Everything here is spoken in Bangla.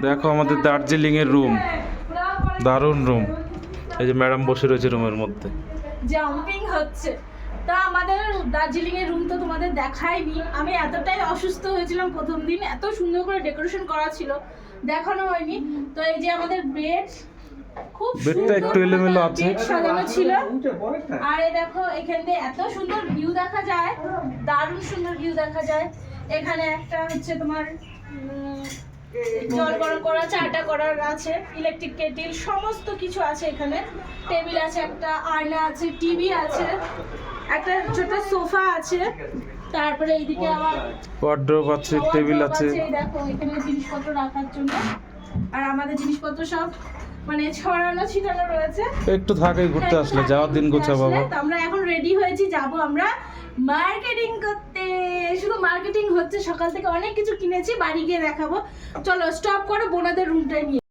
দেখো আমাদের দার্জিলিং এর রুম, দারুণ রুম। এই যে ম্যাডাম বসে রয়েছে রুমের মধ্যে, জাম্পিং হচ্ছে। তা আমাদের দার্জিলিং এর রুম তো তোমাদের দেখাইনি, আমি এতটাই অসুস্থ হয়েছিলাম প্রথম দিন, এত সুন্দর করে ডেকোরেশন করা ছিল, দেখানো হয়নি। তো এই যে আমাদের বেড, খুব বেডটা একটু এলোমেলো আছে, বেড সাজানো ছিল। আর এই দেখো এখান দিয়ে এত সুন্দর ভিউ দেখা যায়, দারুণ সুন্দর ভিউ দেখা যায়। এখানে একটা হচ্ছে তোমার জল গরম করা, চাটা করার আছে, ইলেকট্রিক কেটেল, সমস্ত কিছু আছে এখানে। টেবিল আছে, একটা আয়না আছে, টিভি আছে, একটা ছোট সোফা আছে। তারপরে এইদিকে আবার ওয়ার্ড্রোব আছে, টেবিল আছে। এই দেখো এখানে জিনিসপত্র রাখার জন্য। আর আমাদের জিনিসপত্র সব মানে ছড়ানো ছিটানো রয়েছে। একটু থাকে ঘুরতে আসলে, যাওয়ার দিন গোছা বাবা। তো আমরা এখন রেডি হয়েছি, যাব আমরা মার্কেটিং করতে। শুধু মার্কেটিং হচ্ছে, সকাল থেকে অনেক কিছু কিনেছি, বাড়ি গিয়ে দেখাবো। চলো স্টপ করো, বোনাদের রুমটাই নিয়ে।